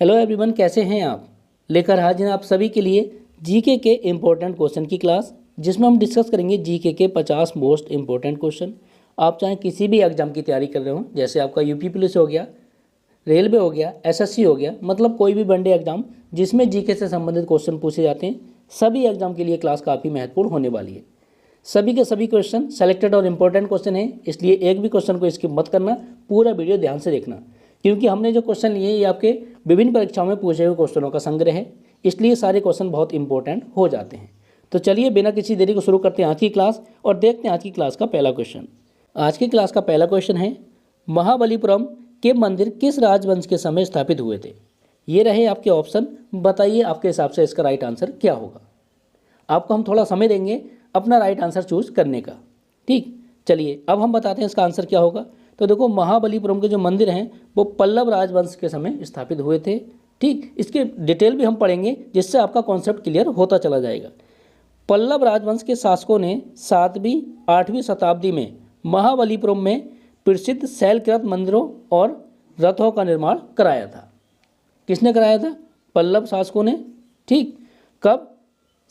Hello everyone, कैसे हैं आप। लेकर हाजिर हैं आप सभी के लिए जीके के इम्पोर्टेंट क्वेश्चन की क्लास, जिसमें हम डिस्कस करेंगे जीके के 50 मोस्ट इम्पोर्टेंट क्वेश्चन। आप चाहे किसी भी एग्जाम की तैयारी कर रहे हो, जैसे आपका यूपी पुलिस हो गया, रेलवे हो गया, एसएससी हो गया, मतलब कोई भी वनडे एग्जाम जिसमें जीके से संबंधित क्वेश्चन पूछे जाते हैं, सभी एग्जाम के लिए क्लास काफ़ी महत्वपूर्ण होने वाली है। सभी के सभी क्वेश्चन सेलेक्टेड और इम्पोर्टेंट क्वेश्चन हैं, इसलिए एक भी क्वेश्चन को स्किप मत करना, पूरा वीडियो ध्यान से देखना, क्योंकि हमने जो क्वेश्चन लिए ये आपके विभिन्न परीक्षाओं में पूछे हुए क्वेश्चनों का संग्रह है, इसलिए सारे क्वेश्चन बहुत इंपॉर्टेंट हो जाते हैं। तो चलिए बिना किसी देरी को शुरू करते हैं आज की क्लास और देखते हैं आज की क्लास का पहला क्वेश्चन। आज की क्लास का पहला क्वेश्चन है, महाबलीपुरम के मंदिर किस राजवंश के समय स्थापित हुए थे। ये रहे आपके ऑप्शन, बताइए आपके हिसाब से इसका राइट आंसर क्या होगा। आपको हम थोड़ा समय देंगे अपना राइट आंसर चूज करने का। ठीक, चलिए अब हम बताते हैं इसका आंसर क्या होगा। तो देखो, महाबलीपुरम के जो मंदिर हैं वो पल्लव राजवंश के समय स्थापित हुए थे। ठीक, इसके डिटेल भी हम पढ़ेंगे, जिससे आपका कॉन्सेप्ट क्लियर होता चला जाएगा। पल्लव राजवंश के शासकों ने 7वीं 8वीं शताब्दी में महाबलीपुरम में प्रसिद्ध शैलकृत मंदिरों और रथों का निर्माण कराया था। किसने कराया था? पल्लव शासकों ने। ठीक, कब?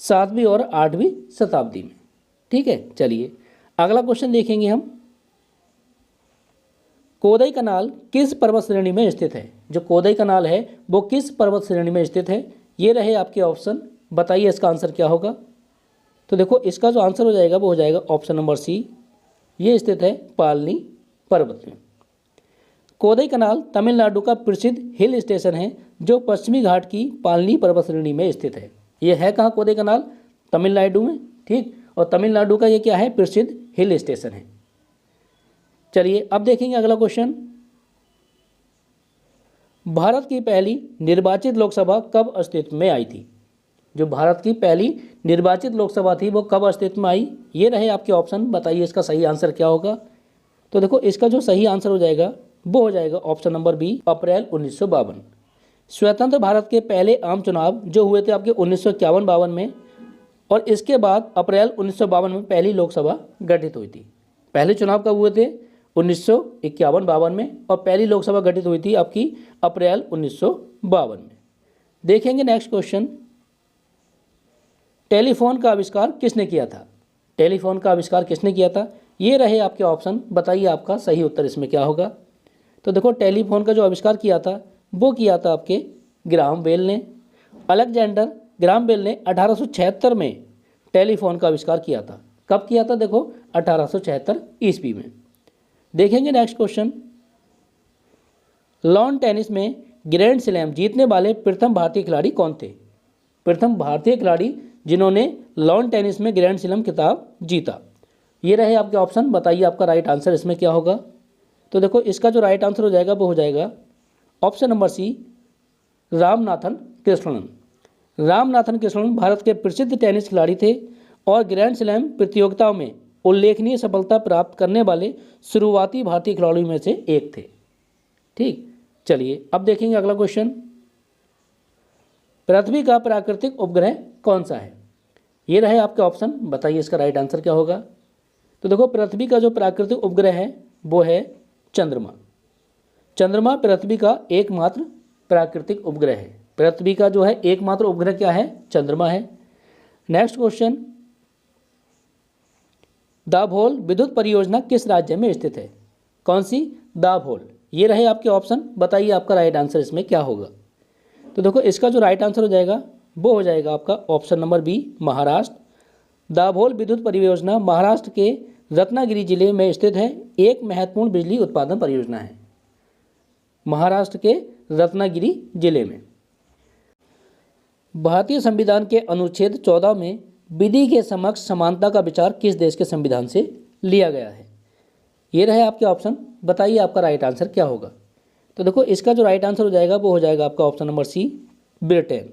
7वीं और 8वीं शताब्दी में। ठीक है, चलिए अगला क्वेश्चन देखेंगे हम। कोदई कनाल किस पर्वत श्रेणी में स्थित है? जो कोदई कनाल है वो किस पर्वत श्रेणी में स्थित है? ये रहे आपके ऑप्शन, बताइए इसका आंसर क्या होगा। तो देखो, इसका जो आंसर हो जाएगा वो हो जाएगा ऑप्शन नंबर सी, ये स्थित है पालनी पर्वत में। कोदई कनाल तमिलनाडु का प्रसिद्ध हिल स्टेशन है, जो पश्चिमी घाट की पालनी पर्वत श्रेणी में स्थित है। ये है कहाँ कोदई कनाल? तमिलनाडु में। ठीक, और तमिलनाडु का ये क्या है? प्रसिद्ध हिल स्टेशन है। चलिए अब देखेंगे अगला क्वेश्चन। भारत की पहली निर्वाचित लोकसभा कब अस्तित्व में आई थी? जो भारत की पहली निर्वाचित लोकसभा थी वो कब अस्तित्व में आई? ये रहे आपके ऑप्शन, बताइए इसका सही आंसर क्या होगा। तो देखो, इसका जो सही आंसर हो जाएगा वो हो जाएगा ऑप्शन नंबर बी, अप्रैल 1952। स्वतंत्र भारत के पहले आम चुनाव जो हुए थे आपके 1951-52 में, और इसके बाद अप्रैल 1952 में पहली लोकसभा गठित हुई थी। पहले चुनाव कब हुए थे? 1951-52 में, और पहली लोकसभा गठित हुई थी आपकी अप्रैल 1952 में। देखेंगे नेक्स्ट क्वेश्चन। टेलीफोन का आविष्कार किसने किया था? टेलीफोन का आविष्कार किसने किया था? ये रहे आपके ऑप्शन, बताइए आपका सही उत्तर इसमें क्या होगा। तो देखो, टेलीफोन का जो आविष्कार किया था वो किया था आपके ग्राहम बेल ने। अलेक्जेंडर ग्राहम बेल ने 1876 में टेलीफोन का आविष्कार किया था। कब किया था? देखो, 1876 ईस्वी में। देखेंगे नेक्स्ट क्वेश्चन। लॉन टेनिस में ग्रैंड स्लैम जीतने वाले प्रथम भारतीय खिलाड़ी कौन थे? प्रथम भारतीय खिलाड़ी जिन्होंने लॉन टेनिस में ग्रैंड स्लैम खिताब जीता। ये रहे आपके ऑप्शन, बताइए आपका राइट आंसर इसमें क्या होगा। तो देखो, इसका जो राइट आंसर हो जाएगा वो हो जाएगा option number C, Ramanathan Krishnan. Ramanathan Krishnan Bharat के प्रसिद्ध टेनिस खिलाड़ी थे और ग्रैंड स्लैम प्रतियोगिताओं में उल्लेखनीय सफलता प्राप्त करने वाले शुरुआती भारतीय खिलाड़ियों में से एक थे। ठीक, चलिए अब देखेंगे अगला क्वेश्चन। पृथ्वी का प्राकृतिक उपग्रह कौन सा है? ये रहे आपके ऑप्शन, बताइए इसका राइट आंसर क्या होगा। तो देखो, पृथ्वी का जो प्राकृतिक उपग्रह है वो है चंद्रमा। चंद्रमा पृथ्वी का एकमात्र प्राकृतिक उपग्रह है। पृथ्वी का जो है एकमात्र उपग्रह क्या है? चंद्रमा है। Next question. दाभोल विद्युत परियोजना किस राज्य में स्थित है? कौन सी? दाभोल। ये रहे आपके ऑप्शन, बताइए आपका राइट आंसर इसमें क्या होगा। तो देखो, इसका जो राइट आंसर हो जाएगा वो हो जाएगा आपका option number B, Maharashtra. Dabhol विद्युत परियोजना महाराष्ट्र के रत्नागिरी जिले में स्थित है, एक महत्वपूर्ण बिजली उत्पादन परियोजना है, महाराष्ट्र के रत्नागिरी जिले में। भारतीय संविधान के अनुच्छेद 14 में विधि के समक्ष समानता का विचार किस देश के संविधान से लिया गया है? ये रहे आपके ऑप्शन, बताइए आपका राइट आंसर क्या होगा। तो देखो, इसका जो राइट आंसर हो जाएगा वो हो जाएगा आपका ऑप्शन नंबर सी, ब्रिटेन।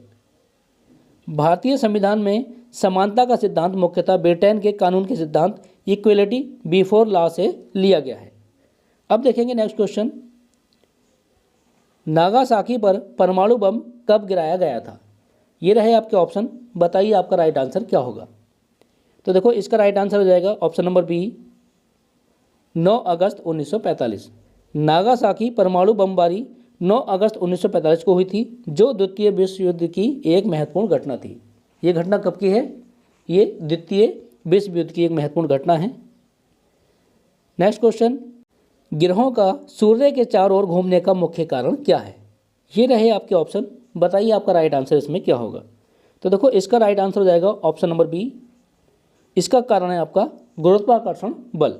भारतीय संविधान में समानता का सिद्धांत मुख्यतः ब्रिटेन के कानून के सिद्धांत इक्वलिटी बिफोर लॉ से लिया गया है। अब देखेंगे नेक्स्ट क्वेश्चन। नागासाकी पर परमाणु बम कब गिराया गया था? ये रहे आपके ऑप्शन, बताइए आपका राइट आंसर क्या होगा। तो देखो, इसका राइट आंसर हो जाएगा ऑप्शन नंबर बी, 9 अगस्त 1945। नागासाकी परमाणु बमबारी 9 अगस्त 1945 को हुई थी, जो द्वितीय विश्व युद्ध की एक महत्वपूर्ण घटना थी। ये घटना कब की है? ये द्वितीय विश्व युद्ध की एक महत्वपूर्ण घटना है। नेक्स्ट क्वेश्चन, ग्रहों का सूर्य के चारों ओर घूमने का मुख्य कारण क्या है? ये रहे आपके ऑप्शन, बताइए आपका राइट आंसर इसमें क्या होगा। तो देखो इसका राइट आंसर हो जाएगा ऑप्शन नंबर बी। इसका कारण है आपका गुरुत्वाकर्षण बल।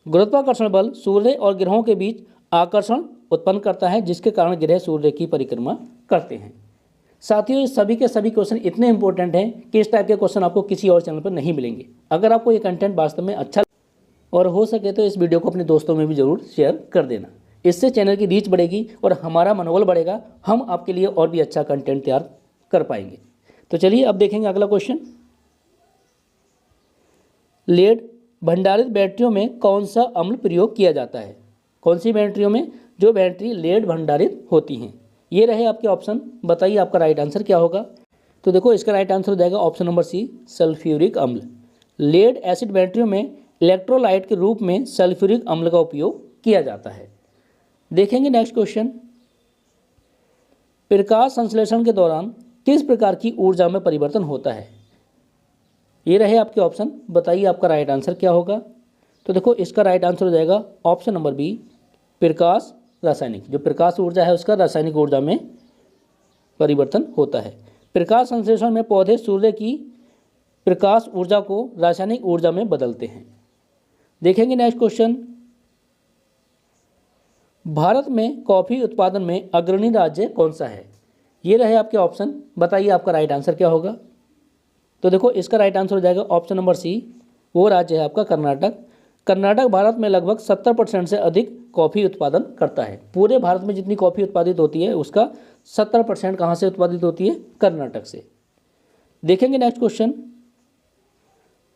गुरुत्वाकर्षण बल सूर्य और ग्रहों के बीच आकर्षण उत्पन्न करता है, जिसके कारण ग्रह सूर्य की परिक्रमा करते हैं। साथियों, ये सभी के सभी क्वेश्चन इतने इंपॉर्टेंट हैं कि इस टाइप के क्वेश्चन आपको किसी और चैनल पर नहीं मिलेंगे। अगर आपको ये कंटेंट वास्तव में अच्छा और हो सके तो इस वीडियो को अपने दोस्तों में भी जरूर शेयर कर देना। इससे चैनल की रीच बढ़ेगी और हमारा मनोबल बढ़ेगा, हम आपके लिए और भी अच्छा कंटेंट तैयार कर पाएंगे। तो चलिए अब देखेंगे अगला क्वेश्चन। लेड भंडारित बैटरियों में कौन सा अम्ल प्रयोग किया जाता है? कौन सी बैटरियों में? जो बैटरी लेड भंडारित होती हैं। ये रहे आपके ऑप्शन, बताइए आपका राइट आंसर क्या होगा। तो देखो इसका राइट आंसर हो जाएगा ऑप्शन नंबर सी, सल्फ्यूरिक अम्ल। लेड एसिड बैटरियों में इलेक्ट्रोलाइट के रूप में सल्फ्यूरिक अम्ल का उपयोग किया जाता है। देखेंगे नेक्स्ट क्वेश्चन, प्रकाश संश्लेषण के दौरान किस प्रकार की ऊर्जा में परिवर्तन होता है? ये रहे आपके ऑप्शन, बताइए आपका राइट आंसर क्या होगा। तो देखो इसका राइट आंसर हो जाएगा ऑप्शन नंबर बी, प्रकाश रासायनिक। जो प्रकाश ऊर्जा है उसका रासायनिक ऊर्जा में परिवर्तन होता है। प्रकाश संश्लेषण में पौधे सूर्य की प्रकाश ऊर्जा को रासायनिक ऊर्जा में बदलते हैं। देखेंगे नेक्स्ट क्वेश्चन, भारत में कॉफी उत्पादन में अग्रणी राज्य कौन सा है? ये रहे आपके ऑप्शन, बताइए आपका राइट आंसर क्या होगा। तो देखो इसका राइट आंसर हो जाएगा ऑप्शन नंबर सी, वो राज्य है आपका कर्नाटक। कर्नाटक भारत में लगभग 70% से अधिक कॉफ़ी उत्पादन करता है। पूरे भारत में जितनी कॉफ़ी उत्पादित होती है उसका 70% कहाँ से उत्पादित होती है? कर्नाटक से। देखेंगे नेक्स्ट क्वेश्चन,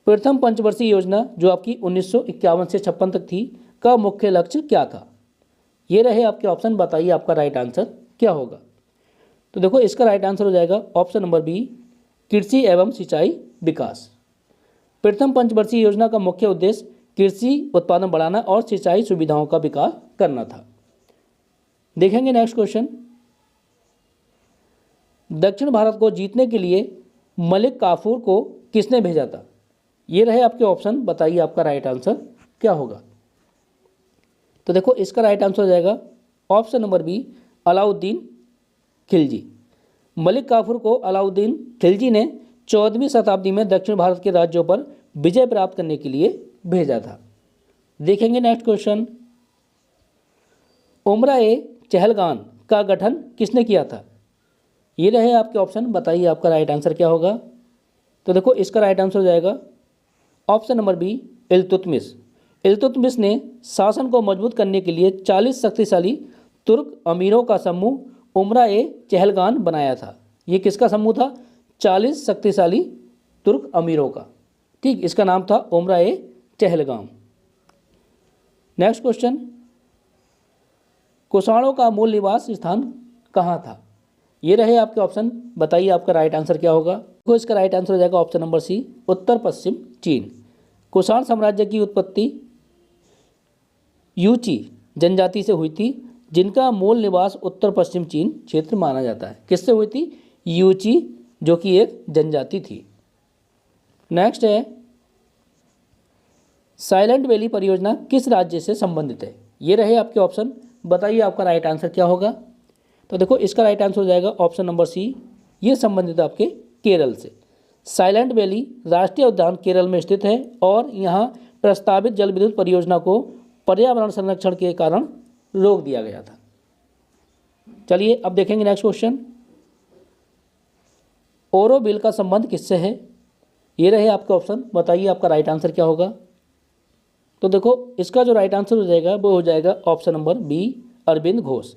प्रथम पंचवर्षीय योजना जो आपकी 1951 से 56 तक थी का मुख्य लक्ष्य क्या था? ये रहे आपके ऑप्शन, बताइए आपका राइट आंसर क्या होगा। तो देखो इसका राइट आंसर हो जाएगा ऑप्शन नंबर बी, कृषि एवं सिंचाई विकास। प्रथम पंचवर्षीय योजना का मुख्य उद्देश्य कृषि उत्पादन बढ़ाना और सिंचाई सुविधाओं का विकास करना था। देखेंगे नेक्स्ट क्वेश्चन, दक्षिण भारत को जीतने के लिए मलिक काफूर को किसने भेजा था? ये रहे आपके ऑप्शन, बताइए आपका राइट आंसर क्या होगा। तो देखो इसका राइट आंसर हो जाएगा option number B, Alauddin Khilji. Malik Kafur को अलाउद्दीन खिलजी ने 14वीं शताब्दी में दक्षिण भारत के राज्यों पर विजय प्राप्त करने के लिए भेजा था। देखेंगे नेक्स्ट क्वेश्चन, उमरा ए चहलगान का गठन किसने किया था? ये रहे आपके ऑप्शन, बताइए आपका राइट आंसर क्या होगा। तो देखो इसका राइट आंसर हो जाएगा option number B, Iltutmish. Iltutmish ने शासन को मजबूत करने के लिए 40 शक्तिशाली तुर्क अमीरों का समूह उमरा ए चहलगान बनाया था। ये किसका समूह था? 40 शक्तिशाली तुर्क अमीरों का। ठीक, इसका नाम था उमरा ए चहलगाम। नेक्स्ट क्वेश्चन, कुषाणों का मूल निवास स्थान कहाँ था? ये रहे आपके ऑप्शन, बताइए आपका राइट आंसर क्या होगा। तो इसका राइट आंसर हो जाएगा ऑप्शन नंबर सी, उत्तर पश्चिम चीन। कुषाण साम्राज्य की उत्पत्ति यूची जनजाति से हुई थी, जिनका मूल निवास उत्तर पश्चिम चीन क्षेत्र माना जाता है। किससे हुई थी? यूची, जो कि एक जनजाति थी। नेक्स्ट है, साइलेंट वैली परियोजना किस राज्य से संबंधित है? ये रहे आपके ऑप्शन, बताइए आपका राइट आंसर क्या होगा। तो देखो इसका राइट आंसर हो जाएगा ऑप्शन नंबर सी, ये संबंधित है आपके केरल से। साइलेंट वैली राष्ट्रीय उद्यान केरल में स्थित है और यहाँ प्रस्तावित जल विद्युत परियोजना को पर्यावरण संरक्षण के कारण रोक दिया गया था। चलिए अब देखेंगे नेक्स्ट क्वेश्चन, ओरोविल का संबंध किससे है? ये रहे आपका ऑप्शन, बताइए आपका राइट आंसर क्या होगा। तो देखो इसका जो राइट आंसर हो जाएगा वो हो जाएगा option number B, Arvind Ghosh.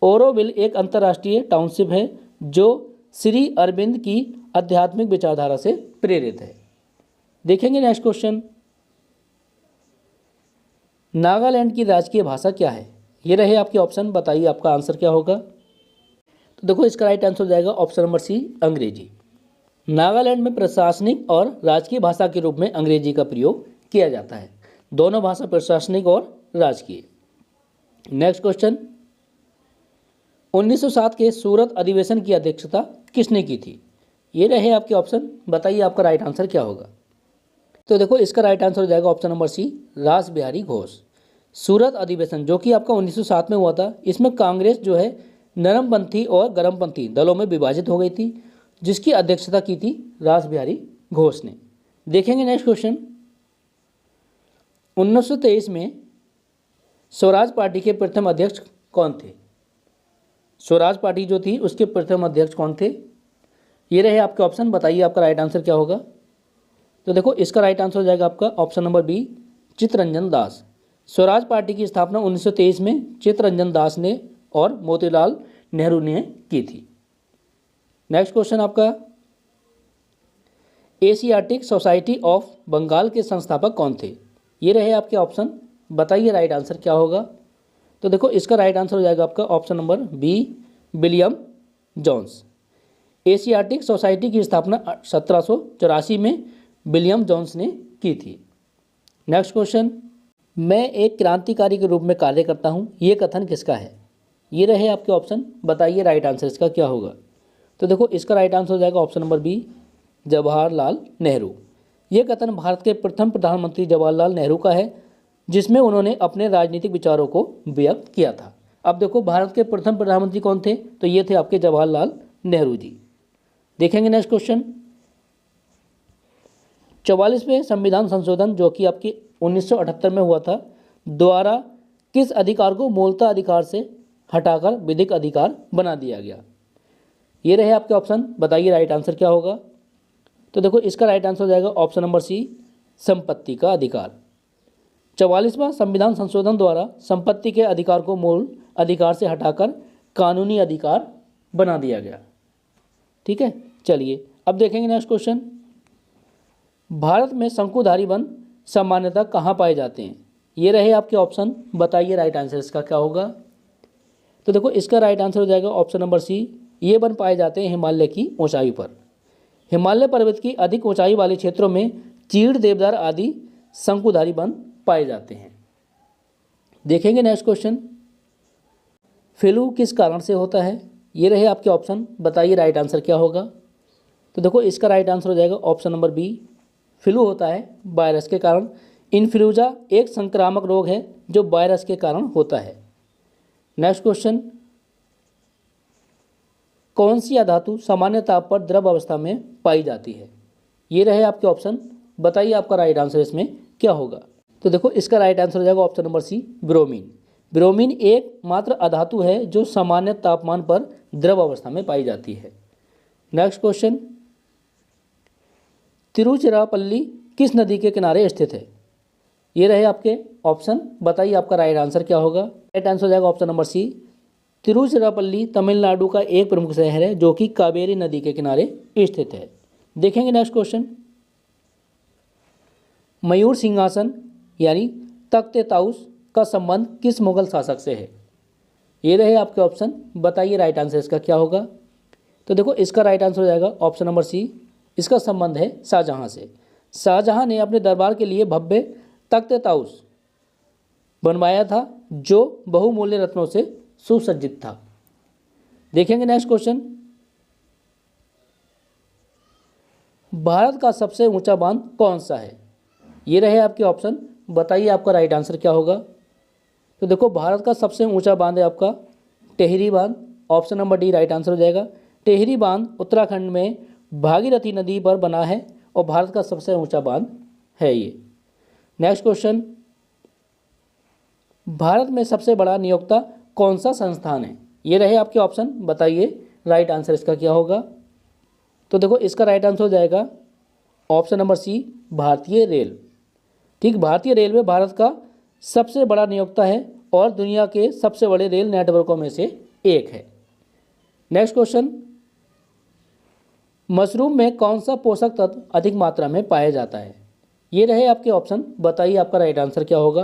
Auroville एक अंतर्राष्ट्रीय टाउनशिप है जो श्री अरविंद की आध्यात्मिक विचारधारा से प्रेरित है। देखेंगे नेक्स्ट क्वेश्चन, नागालैंड की राजकीय भाषा क्या है? ये रहे आपके ऑप्शन, बताइए आपका आंसर क्या होगा। तो देखो इसका राइट आंसर हो जाएगा ऑप्शन नंबर सी, अंग्रेजी। नागालैंड में प्रशासनिक और राजकीय भाषा के रूप में अंग्रेजी का प्रयोग किया जाता है। दोनों भाषा प्रशासनिक और राजकीय। नेक्स्ट क्वेश्चन, 1907 के सूरत अधिवेशन की अध्यक्षता किसने की थी? ये रहे आपके ऑप्शन, बताइए आपका राइट आंसर क्या होगा। तो देखो इसका राइट आंसर हो जाएगा ऑप्शन नंबर सी, रास बिहारी घोष। सूरत अधिवेशन जो कि आपका 1907 में हुआ था, इसमें कांग्रेस जो है नरमपंथी और गर्मपंथी दलों में विभाजित हो गई थी, जिसकी अध्यक्षता की थी रास बिहारी घोष ने। देखेंगे नेक्स्ट क्वेश्चन। 1923 में स्वराज पार्टी के प्रथम अध्यक्ष कौन थे? स्वराज पार्टी जो थी उसके प्रथम अध्यक्ष कौन थे? ये रहे आपके ऑप्शन, बताइए आपका राइट आंसर क्या होगा। तो देखो इसका राइट आंसर हो जाएगा आपका option number B, Chittaranjan Das. Swaraj party की स्थापना 1923 में चित्तरंजन दास ने और मोतीलाल नेहरू ने की थी। नेक्स्ट क्वेश्चन आपका, एशियाटिक सोसाइटी ऑफ बंगाल के संस्थापक कौन थे? ये रहे आपके ऑप्शन, बताइए राइट आंसर क्या होगा। तो देखो इसका राइट आंसर हो जाएगा आपका option number B, William Jones. Asiatic Society की स्थापना 1784 में विलियम जोन्स ने की थी। नेक्स्ट क्वेश्चन, मैं एक क्रांतिकारी के रूप में कार्य करता हूँ, ये कथन किसका है? ये रहे आपके ऑप्शन, बताइए राइट आंसर इसका क्या होगा। तो देखो इसका राइट आंसर हो जाएगा option number B, Jawaharlal Nehru. ये कथन भारत के प्रथम प्रधानमंत्री जवाहरलाल नेहरू का है, जिसमें उन्होंने अपने राजनीतिक विचारों को व्यक्त किया था। अब देखो भारत के प्रथम प्रधानमंत्री कौन थे? तो ये थे आपके जवाहरलाल नेहरू जी। देखेंगे नेक्स्ट क्वेश्चन, 44वें संविधान संशोधन जो कि आपकी 1978 में हुआ था, द्वारा किस अधिकार को मूलतः अधिकार से हटाकर विधिक अधिकार बना दिया गया? ये रहे आपके ऑप्शन, बताइए राइट आंसर क्या होगा। तो देखो इसका राइट आंसर हो जाएगा ऑप्शन नंबर सी, संपत्ति का अधिकार। 44वां संविधान संशोधन द्वारा संपत्ति के अधिकार को मूल अधिकार से हटाकर कानूनी अधिकार बना दिया गया। ठीक है, चलिए अब देखेंगे नेक्स्ट क्वेश्चन। भारत में शंकुधारी वन सामान्यतः कहाँ पाए जाते हैं? ये रहे आपके ऑप्शन, बताइए राइट आंसर इसका क्या होगा। तो देखो इसका राइट आंसर हो जाएगा ऑप्शन नंबर सी, ये वन पाए जाते हैं हिमालय की ऊंचाई पर। हिमालय पर्वत की अधिक ऊंचाई वाले क्षेत्रों में चीड़, देवदार आदि शंकुधारी वन पाए जाते हैं। देखेंगे नेक्स्ट क्वेश्चन, फ्लू किस कारण से होता है? ये रहे आपके ऑप्शन, बताइए राइट आंसर क्या होगा। तो देखो इसका राइट आंसर हो जाएगा ऑप्शन नंबर बी, फ्लू होता है वायरस के कारण। इन्फ्लूएंजा एक संक्रामक रोग है जो वायरस के कारण होता है। नेक्स्ट क्वेश्चन, कौन सी अधातु सामान्य ताप पर द्रव अवस्था में पाई जाती है? ये रहे आपके ऑप्शन, बताइए आपका राइट आंसर इसमें क्या होगा। तो देखो इसका राइट आंसर हो जाएगा option number C, bromine. Bromine एकमात्र अधातु है जो सामान्य तापमान पर द्रव अवस्था में पाई जाती है। नेक्स्ट क्वेश्चन, तिरुचिरापल्ली किस नदी के किनारे स्थित है? ये रहे आपके ऑप्शन, बताइए आपका राइट आंसर क्या होगा। राइट आंसर हो जाएगा option number C, Tiruchirappalli Tamil Nadu का एक प्रमुख शहर है जो कि कावेरी नदी के किनारे स्थित है। देखेंगे नेक्स्ट क्वेश्चन, मयूर सिंहासन यानी तख्त ताउस का संबंध किस मुगल शासक से है? ये रहे आपके ऑप्शन, बताइए राइट आंसर इसका क्या होगा। तो देखो इसका राइट आंसर हो जाएगा ऑप्शन नंबर सी, इसका संबंध है शाहजहां से। शाहजहां ने अपने दरबार के लिए भव्य तख्त ताउस बनवाया था जो बहुमूल्य रत्नों से सुसज्जित था। देखेंगे नेक्स्ट क्वेश्चन, भारत का सबसे ऊंचा बांध कौन सा है? ये रहे आपके ऑप्शन, बताइए आपका राइट आंसर क्या होगा। तो देखो भारत का सबसे ऊंचा बांध है आपका टेहरी बांध। Option number D right answer हो जाएगा। टेहरी बांध उत्तराखंड में भागीरथी नदी पर बना है और भारत का सबसे ऊंचा बांध है ये। नेक्स्ट क्वेश्चन, भारत में सबसे बड़ा नियोक्ता कौन सा संस्थान है? ये रहे आपके ऑप्शन, बताइए राइट आंसर इसका क्या होगा। तो देखो इसका राइट आंसर हो जाएगा ऑप्शन नंबर सी, भारतीय रेल। ठीक, भारतीय रेलवे भारत का सबसे बड़ा नियोक्ता है और दुनिया के सबसे बड़े रेल नेटवर्कों में से एक है। नेक्स्ट क्वेश्चन, मशरूम में कौन सा पोषक तत्व अधिक मात्रा में पाया जाता है? ये रहे आपके ऑप्शन, बताइए आपका राइट आंसर क्या होगा।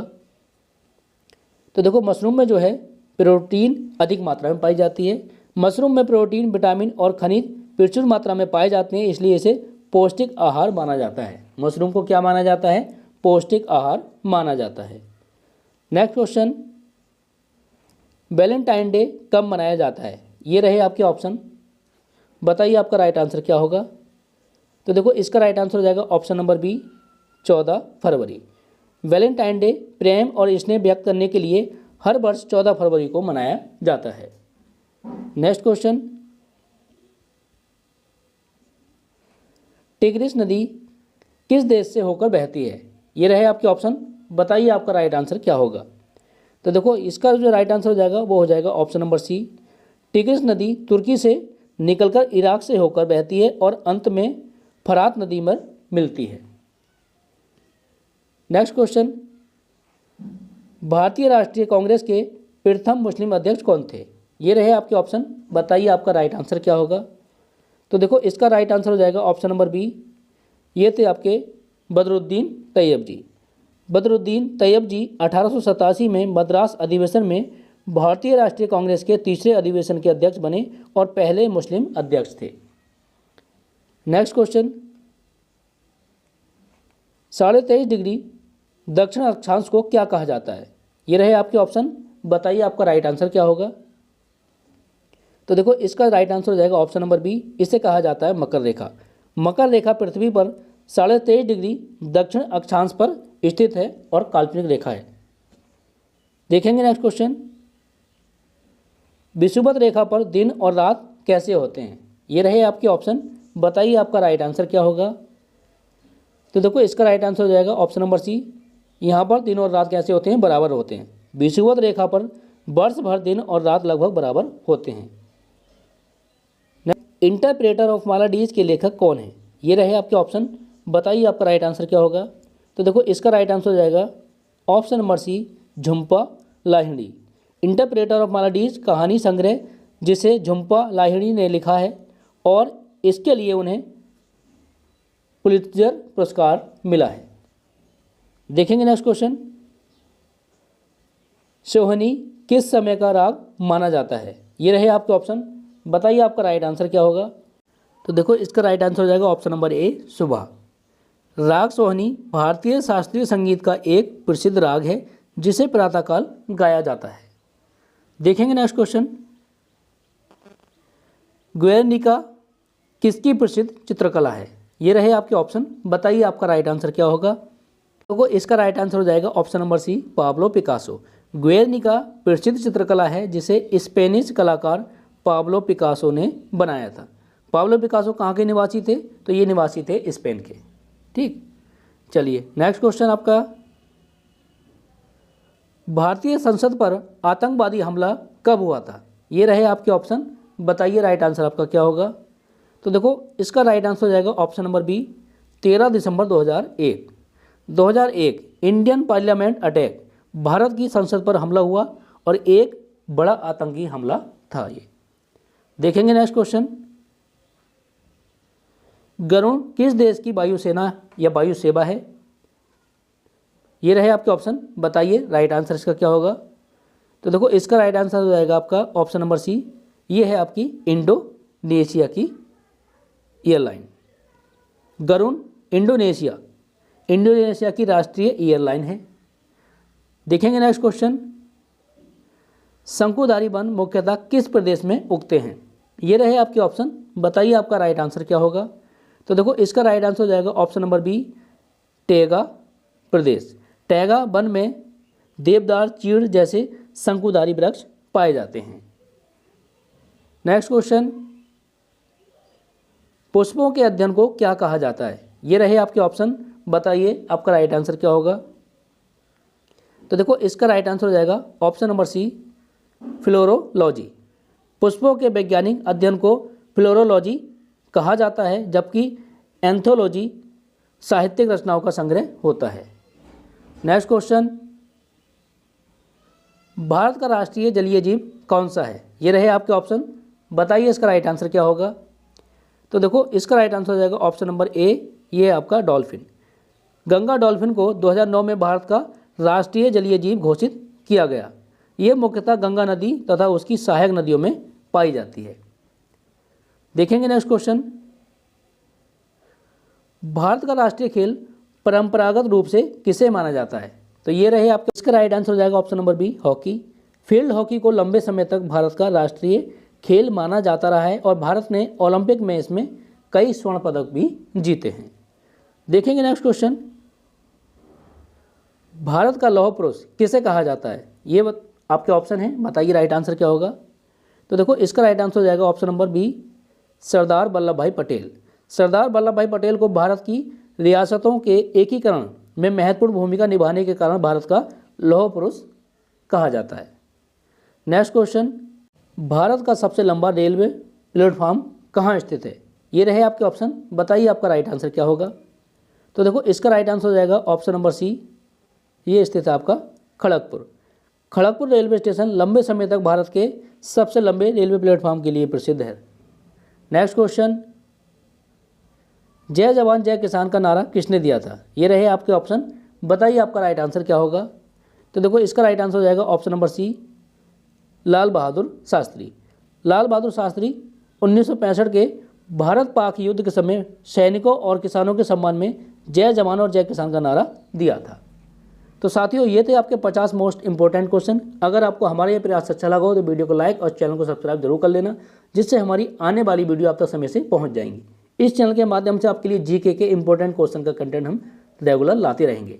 तो देखो मशरूम में जो है प्रोटीन अधिक मात्रा में पाई जाती है। मशरूम में प्रोटीन, विटामिन और खनिज प्रचुर मात्रा में पाए जाते हैं, इसलिए इसे पौष्टिक आहार माना जाता है। मशरूम को क्या माना जाता है? पौष्टिक आहार माना जाता है। नेक्स्ट क्वेश्चन, वैलेंटाइन डे कब मनाया जाता है? ये रहे आपके ऑप्शन। बताइए आपका राइट आंसर क्या होगा। तो देखो इसका राइट आंसर हो जाएगा ऑप्शन नंबर बी 14 फरवरी। वैलेंटाइन डे प्रेम और स्नेह व्यक्त करने के लिए हर वर्ष 14 फरवरी को मनाया जाता है। नेक्स्ट क्वेश्चन, टिग्रिस नदी किस देश से होकर बहती है। ये रहे आपके ऑप्शन। बताइए आपका राइट आंसर क्या होगा। तो देखो इसका जो राइट आंसर हो जाएगा वो हो जाएगा ऑप्शन नंबर सी। टिग्रिस नदी तुर्की से निकलकर इराक से होकर बहती है और अंत में फरात नदी में मिलती है। नेक्स्ट क्वेश्चन, भारतीय राष्ट्रीय कांग्रेस के प्रथम मुस्लिम अध्यक्ष कौन थे। ये रहे आपके ऑप्शन। बताइए आपका राइट आंसर क्या होगा। तो देखो इसका राइट आंसर हो जाएगा ऑप्शन नंबर बी। ये थे आपके बदरुद्दीन तैयब जी। बदरुद्दीन तैयब जी 1887 में मद्रास अधिवेशन में भारतीय राष्ट्रीय कांग्रेस के तीसरे अधिवेशन के अध्यक्ष बने और पहले मुस्लिम अध्यक्ष थे। नेक्स्ट क्वेश्चन, 23.5 डिग्री दक्षिण अक्षांश को क्या कहा जाता है। ये रहे आपके ऑप्शन। बताइए आपका राइट आंसर क्या होगा। तो देखो इसका राइट आंसर हो जाएगा ऑप्शन नंबर बी। इसे कहा जाता है मकर रेखा। मकर रेखा पृथ्वी पर 23.5 डिग्री दक्षिण अक्षांश पर स्थित है और काल्पनिक रेखा है। देखेंगे नेक्स्ट क्वेश्चन, विषुवत रेखा पर दिन और रात कैसे होते हैं। ये रहे आपके ऑप्शन। बताइए आपका राइट आंसर क्या होगा। तो देखो इसका राइट आंसर हो जाएगा ऑप्शन नंबर सी। यहाँ पर दिन और रात कैसे होते हैं, बराबर होते हैं। विषुवत रेखा पर वर्ष भर दिन और रात लगभग बराबर होते हैं। इंटरप्रेटर ऑफ मालाडीज के लेखक कौन है। ये रहे आपके ऑप्शन। बताइए आपका राइट आंसर क्या होगा। तो देखो इसका राइट आंसर हो जाएगा option number C Jhumpa Lahiri. Interpreter of maladies कहानी संग्रह जिसे झुम्पा लाहिड़ी ने लिखा है और इसके लिए उन्हें पुलित्जर पुरस्कार मिला है। देखेंगे नेक्स्ट क्वेश्चन, सोहनी किस समय का राग माना जाता है। ये रहे आपके ऑप्शन। बताइए आपका राइट आंसर क्या होगा। तो देखो इसका राइट आंसर हो जाएगा ऑप्शन नंबर ए सुबह। राग सोहनी भारतीय शास्त्रीय संगीत का एक प्रसिद्ध राग है जिसे प्रातःकाल गाया जाता है। देखेंगे नेक्स्ट क्वेश्चन, गुएर्निका किसकी प्रसिद्ध चित्रकला है। ये रहे आपके ऑप्शन। बताइए आपका राइट आंसर क्या होगा। तो इसका राइट आंसर हो जाएगा option number C Pablo Picasso. Guernica प्रसिद्ध चित्रकला है जिसे स्पेनिश कलाकार पाब्लो पिकासो ने बनाया था। पाब्लो पिकासो कहाँ के निवासी थे। तो ये निवासी थे स्पेन के। ठीक, चलिए नेक्स्ट क्वेश्चन आपका, भारतीय संसद पर आतंकवादी हमला कब हुआ था। ये रहे आपके ऑप्शन। बताइए राइट आंसर आपका क्या होगा। तो देखो इसका राइट आंसर हो जाएगा ऑप्शन नंबर बी 13 दिसंबर 2001। 2001 इंडियन पार्लियामेंट अटैक, भारत की संसद पर हमला हुआ और एक बड़ा आतंकी हमला था ये। देखेंगे नेक्स्ट क्वेश्चन, गरुड़ किस देश की वायुसेना या वायु सेवा है। ये रहे आपके ऑप्शन। बताइए राइट आंसर इसका क्या होगा। तो देखो इसका राइट आंसर हो जाएगा आपका ऑप्शन नंबर सी। ये है आपकी इंडोनेशिया की एयरलाइन। गरुड़ इंडोनेशिया की राष्ट्रीय एयरलाइन है। देखेंगे नेक्स्ट क्वेश्चन, शंकुधारी वन मुख्यतः किस प्रदेश में उगते हैं। ये रहे आपके ऑप्शन। बताइए आपका राइट आंसर क्या होगा। तो देखो इसका राइट आंसर हो जाएगा ऑप्शन नंबर बी टैगा प्रदेश। टैगा वन में देवदार, चीड़ जैसे शंकुधारी वृक्ष पाए जाते हैं। नेक्स्ट क्वेश्चन, पुष्पों के अध्ययन को क्या कहा जाता है। ये रहे आपके ऑप्शन। बताइए आपका राइट आंसर क्या होगा। तो देखो इसका राइट आंसर हो जाएगा ऑप्शन नंबर सी फ्लोरोलॉजी। पुष्पों के वैज्ञानिक अध्ययन को फ्लोरोलॉजी कहा जाता है जबकि एंथोलॉजी साहित्यिक रचनाओं का संग्रह होता है। नेक्स्ट क्वेश्चन, भारत का राष्ट्रीय जलीय जीव कौन सा है। ये रहे आपके ऑप्शन। बताइए इसका राइट आंसर क्या होगा। तो देखो इसका राइट आंसर हो जाएगा ऑप्शन नंबर ए, ये आपका डॉल्फिन। गंगा डॉल्फिन को 2009 में भारत का राष्ट्रीय जलीय जीव घोषित किया गया। ये मुख्यतः गंगा नदी तथा उसकी सहायक नदियों में पाई जाती है। देखेंगे नेक्स्ट क्वेश्चन, भारत का राष्ट्रीय खेल परंपरागत रूप से किसे माना जाता है। तो ये रहे आपका। इसका राइट आंसर हो जाएगा option number B hockey. Field hockey को लंबे समय तक भारत का राष्ट्रीय खेल माना जाता रहा है और भारत ने ओलंपिक में इसमें कई स्वर्ण पदक भी जीते हैं। देखेंगे नेक्स्ट क्वेश्चन, भारत का लौह पुरुष किसे कहा जाता है? ये आपके ऑप्शन हैं, बताइए राइट आंसर क्या होगा। तो देखो इसका राइट आंसर हो जाएगा option number B, Sardar Vallabh भाई पटेल। सरदार वल्लभ भाई पटेल को भारत की रियासतों के एकीकरण में महत्वपूर्ण भूमिका निभाने के कारण भारत का लौह पुरुष कहा जाता है। नेक्स्ट क्वेश्चन, भारत का सबसे लंबा रेलवे प्लेटफॉर्म कहाँ स्थित है? ये रहे आपके ऑप्शन, बताइए आपका राइट आंसर क्या होगा। तो देखो इसका राइट आंसर हो जाएगा ऑप्शन नंबर सी, ये स्थित है आपका खड़गपुर। खड़गपुर रेलवे स्टेशन लंबे समय तक भारत के सबसे लंबे रेलवे प्लेटफॉर्म के लिए प्रसिद्ध है। नेक्स्ट क्वेश्चन, जय जवान जय किसान का नारा किसने दिया था? ये रहे आपके ऑप्शन, बताइए आपका राइट आंसर क्या होगा। तो देखो इसका राइट आंसर हो जाएगा ऑप्शन नंबर सी, लाल बहादुर शास्त्री। लाल बहादुर शास्त्री 1965 के भारत पाक युद्ध के समय सैनिकों और किसानों के सम्मान में जय जवान और जय किसान का नारा दिया था। तो साथियों ये थे आपके 50 मोस्ट इंपॉर्टेंट क्वेश्चन। अगर आपको हमारा ये प्रयास अच्छा लगा हो तो वीडियो को लाइक और चैनल को सब्सक्राइब जरूर कर लेना, जिससे हमारी आने वाली वीडियो आप तक समय से पहुंच जाएंगी। इस चैनल के माध्यम से आपके लिए जीके के इंपॉर्टेंट क्वेश्चन का कंटेंट हम रेगुलर लाते रहेंगे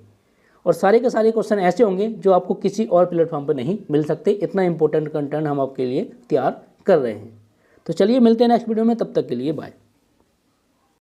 और सारे के सारे क्वेश्चन ऐसे होंगे जो आपको किसी और प्लेटफॉर्म पर नहीं मिल सकते। इतना इंपॉर्टेंट कंटेंट हम आपके लिए तैयार कर रहे हैं। तो चलिए मिलते हैं नेक्स्ट वीडियो में, तब तक के लिए बाय।